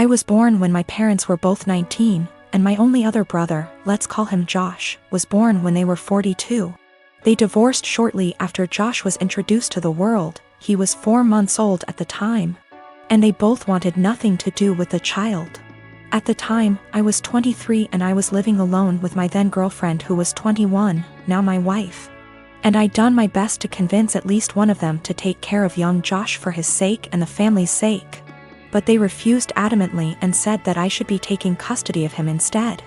I was born when my parents were both 19, and my only other brother, let's call him Josh, was born when they were 42. They divorced shortly after Josh was introduced to the world. He was 4 months old at the time. And they both wanted nothing to do with the child. At the time, I was 23 and I was living alone with my then girlfriend who was 21, now my wife. And I'd done my best to convince at least one of them to take care of young Josh for his sake and the family's sake. But they refused adamantly and said that I should be taking custody of him instead.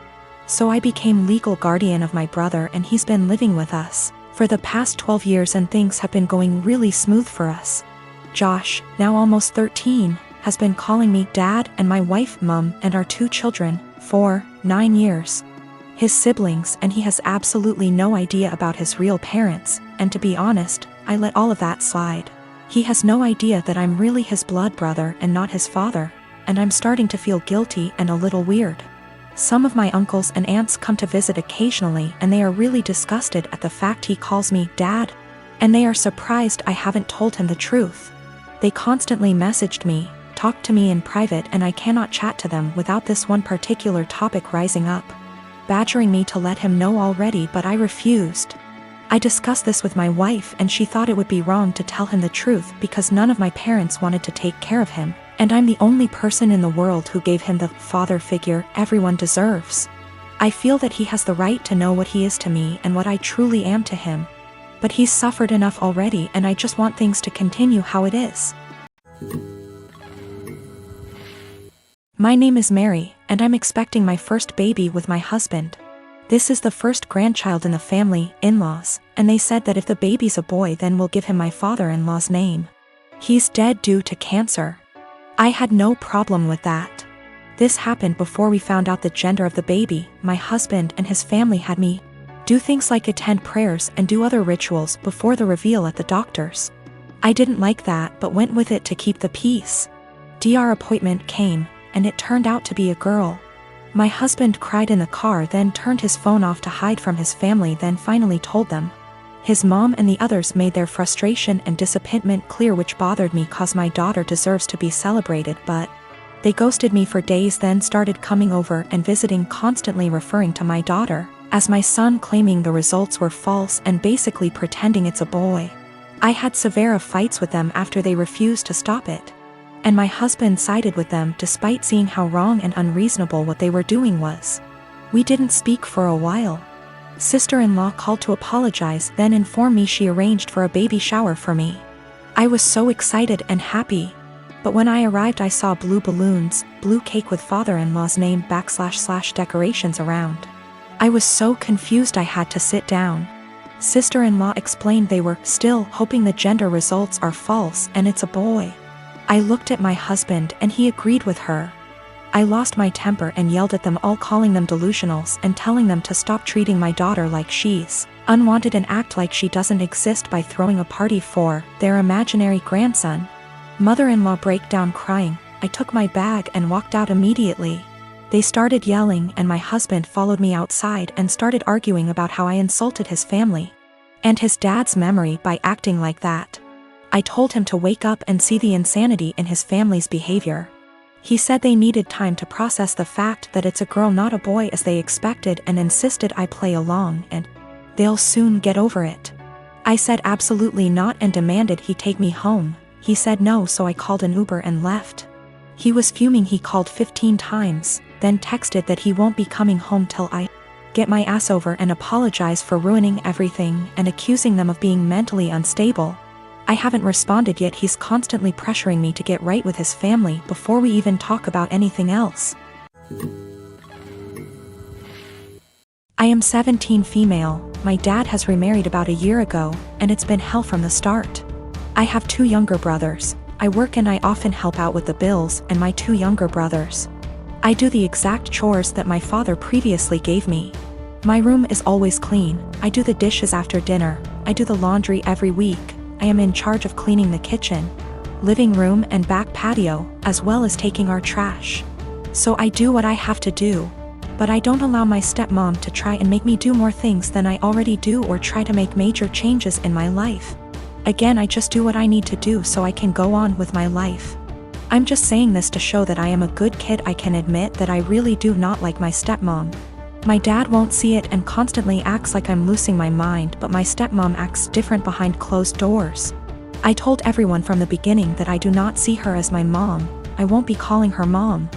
So I became legal guardian of my brother and he's been living with us for the past 12 years and things have been going really smooth for us. Josh, now almost 13, has been calling me Dad and my wife Mum and our 2 children, 4, 9 years. His siblings and he has absolutely no idea about his real parents, and to be honest, I let all of that slide. He has no idea that I'm really his blood brother and not his father, and I'm starting to feel guilty and a little weird. Some of my uncles and aunts come to visit occasionally and they are really disgusted at the fact he calls me Dad, and they are surprised I haven't told him the truth. They constantly messaged me, talked to me in private, and I cannot chat to them without this one particular topic rising up, badgering me to let him know already, but I refused. I discussed this with my wife and she thought it would be wrong to tell him the truth because none of my parents wanted to take care of him, and I'm the only person in the world who gave him the father figure everyone deserves. I feel that he has the right to know what he is to me and what I truly am to him. But he's suffered enough already and I just want things to continue how it is. My name is Mary, and I'm expecting my first baby with my husband. This is the first grandchild in the family, in-laws, and they said that if the baby's a boy then we'll give him my father-in-law's name. He's dead due to cancer. I had no problem with that. This happened before we found out the gender of the baby. My husband and his family had me do things like attend prayers and do other rituals before the reveal at the doctor's. I didn't like that but went with it to keep the peace. Our appointment came, and it turned out to be a girl. My husband cried in the car, then turned his phone off to hide from his family, then finally told them. His mom and the others made their frustration and disappointment clear, which bothered me cause my daughter deserves to be celebrated, but they ghosted me for days, then started coming over and visiting, constantly referring to my daughter as my son, claiming the results were false and basically pretending it's a boy. I had severe fights with them after they refused to stop it. And my husband sided with them despite seeing how wrong and unreasonable what they were doing was. We didn't speak for a while. Sister-in-law called to apologize, then informed me she arranged for a baby shower for me. I was so excited and happy. But when I arrived I saw blue balloons, blue cake with father-in-law's name / decorations around. I was so confused I had to sit down. Sister-in-law explained they were still hoping the gender results are false and it's a boy. I looked at my husband and he agreed with her. I lost my temper and yelled at them all, calling them delusionals and telling them to stop treating my daughter like she's unwanted and act like she doesn't exist by throwing a party for their imaginary grandson. Mother-in-law broke down crying. I took my bag and walked out immediately. They started yelling and my husband followed me outside and started arguing about how I insulted his family and his dad's memory by acting like that. I told him to wake up and see the insanity in his family's behavior. He said they needed time to process the fact that it's a girl not a boy as they expected, and insisted I play along and they'll soon get over it. I said absolutely not and demanded he take me home. He said no, so I called an Uber and left. He was fuming. He called 15 times, then texted that he won't be coming home till I get my ass over and apologize for ruining everything and accusing them of being mentally unstable. I haven't responded yet. He's constantly pressuring me to get right with his family before we even talk about anything else. I am 17, female. My dad has remarried about a year ago, and it's been hell from the start. I have 2 younger brothers. I work and I often help out with the bills and my 2 younger brothers. I do the exact chores that my father previously gave me. My room is always clean. I do the dishes after dinner. I do the laundry every week. I am in charge of cleaning the kitchen, living room and back patio, as well as taking our trash. So I do what I have to do. But I don't allow my stepmom to try and make me do more things than I already do or try to make major changes in my life. Again, I just do what I need to do so I can go on with my life. I'm just saying this to show that I am a good kid. I can admit that I really do not like my stepmom. My dad won't see it and constantly acts like I'm losing my mind, but my stepmom acts different behind closed doors. I told everyone from the beginning that I do not see her as my mom. I won't be calling her mom.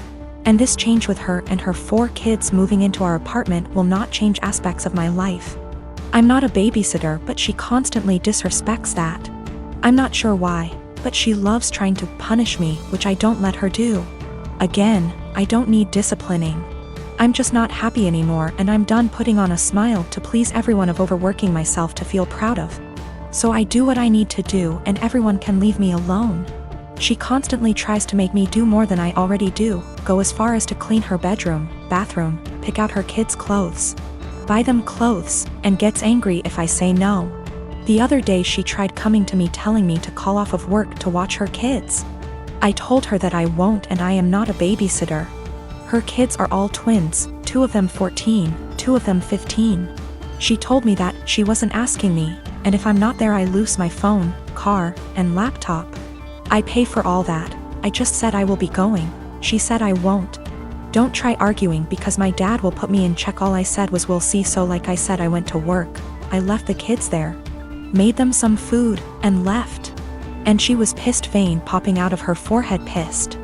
And this change with her and her 4 kids moving into our apartment will not change aspects of my life. I'm not a babysitter, but she constantly disrespects that. I'm not sure why, but she loves trying to punish me, which I don't let her do. Again, I don't need disciplining. I'm just not happy anymore, and I'm done putting on a smile to please everyone of overworking myself to feel proud of. So I do what I need to do and everyone can leave me alone. She constantly tries to make me do more than I already do, go as far as to clean her bedroom, bathroom, pick out her kids' clothes, buy them clothes, and gets angry if I say no. The other day she tried coming to me telling me to call off of work to watch her kids. I told her that I won't and I am not a babysitter. Her kids are all twins, 2 of them 14, 2 of them 15. She told me that she wasn't asking me, and if I'm not there I lose my phone, car, and laptop. I pay for all that. I just said I will be going. She said I won't. Don't try arguing because my dad will put me in check. All I said was we'll see. So like I said, I went to work. I left the kids there, made them some food, and left. And she was pissed, vein popping out of her forehead, pissed.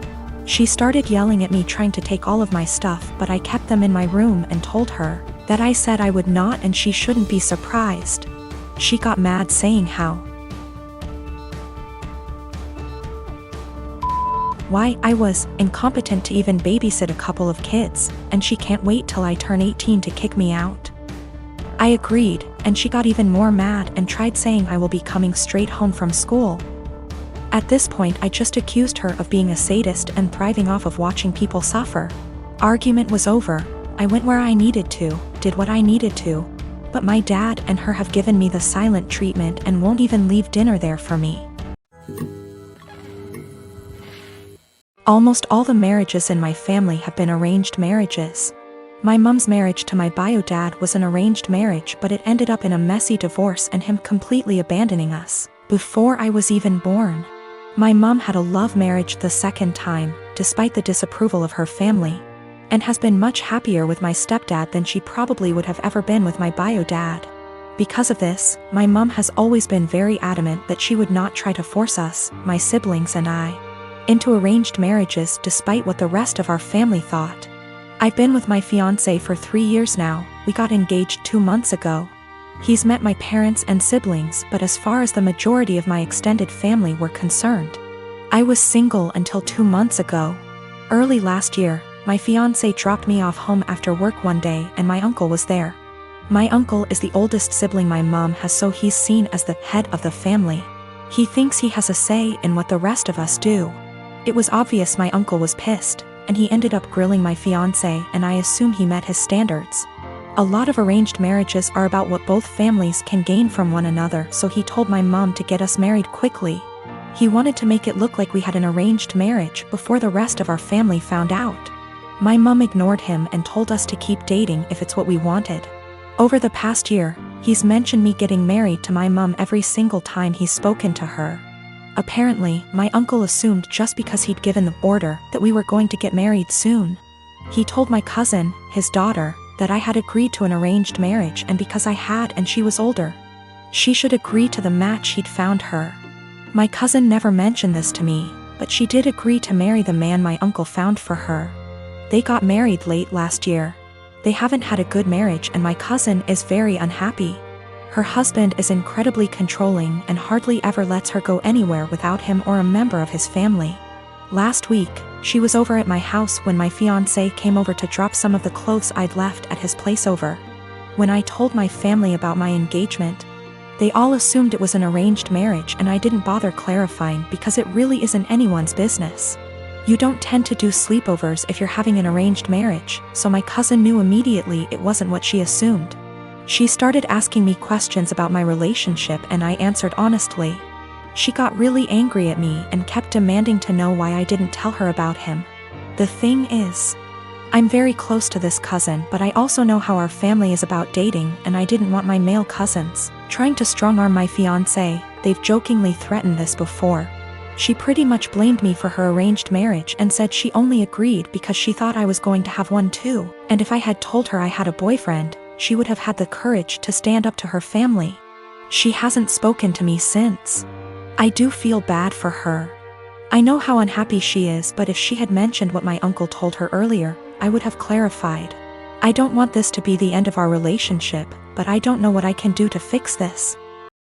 She started yelling at me, trying to take all of my stuff, but I kept them in my room and told her that I said I would not and she shouldn't be surprised. She got mad, saying why I was incompetent to even babysit a couple of kids, and she can't wait till I turn 18 to kick me out. I agreed, and she got even more mad and tried saying I will be coming straight home from school. At this point I just accused her of being a sadist and thriving off of watching people suffer. Argument was over. I went where I needed to, did what I needed to, but my dad and her have given me the silent treatment and won't even leave dinner there for me. Almost all the marriages in my family have been arranged marriages. My mom's marriage to my bio dad was an arranged marriage, but it ended up in a messy divorce and him completely abandoning us before I was even born. My mom had a love marriage the second time, despite the disapproval of her family, and has been much happier with my stepdad than she probably would have ever been with my bio dad. Because of this, my mom has always been very adamant that she would not try to force us, my siblings and I, into arranged marriages despite what the rest of our family thought. I've been with my fiancé for 3 years now. We got engaged 2 months ago. He's met my parents and siblings, but as far as the majority of my extended family were concerned, I was single until 2 months ago. Early last year, my fiancé dropped me off home after work one day and my uncle was there. My uncle is the oldest sibling my mom has, so he's seen as the head of the family. He thinks he has a say in what the rest of us do. It was obvious my uncle was pissed, and he ended up grilling my fiancé, and I assume he met his standards. A lot of arranged marriages are about what both families can gain from one another, so he told my mom to get us married quickly. He wanted to make it look like we had an arranged marriage before the rest of our family found out. My mom ignored him and told us to keep dating if it's what we wanted. Over the past year, he's mentioned me getting married to my mom every single time he's spoken to her. Apparently, my uncle assumed just because he'd given the order that we were going to get married soon. He told my cousin, his daughter, that I had agreed to an arranged marriage, and because I had and she was older, she should agree to the match he'd found her. My cousin never mentioned this to me, but she did agree to marry the man my uncle found for her. They got married late last year. They haven't had a good marriage and my cousin is very unhappy. Her husband is incredibly controlling and hardly ever lets her go anywhere without him or a member of his family. Last week, she was over at my house when my fiancé came over to drop some of the clothes I'd left at his place over. When I told my family about my engagement, they all assumed it was an arranged marriage and I didn't bother clarifying because it really isn't anyone's business. You don't tend to do sleepovers if you're having an arranged marriage, so my cousin knew immediately it wasn't what she assumed. She started asking me questions about my relationship and I answered honestly. She got really angry at me and kept demanding to know why I didn't tell her about him. The thing is, I'm very close to this cousin, but I also know how our family is about dating and I didn't want my male cousins trying to strong-arm my fiancé. They've jokingly threatened this before. She pretty much blamed me for her arranged marriage and said she only agreed because she thought I was going to have one too, and if I had told her I had a boyfriend, she would have had the courage to stand up to her family. She hasn't spoken to me since. I do feel bad for her. I know how unhappy she is, but if she had mentioned what my uncle told her earlier, I would have clarified. I don't want this to be the end of our relationship, but I don't know what I can do to fix this.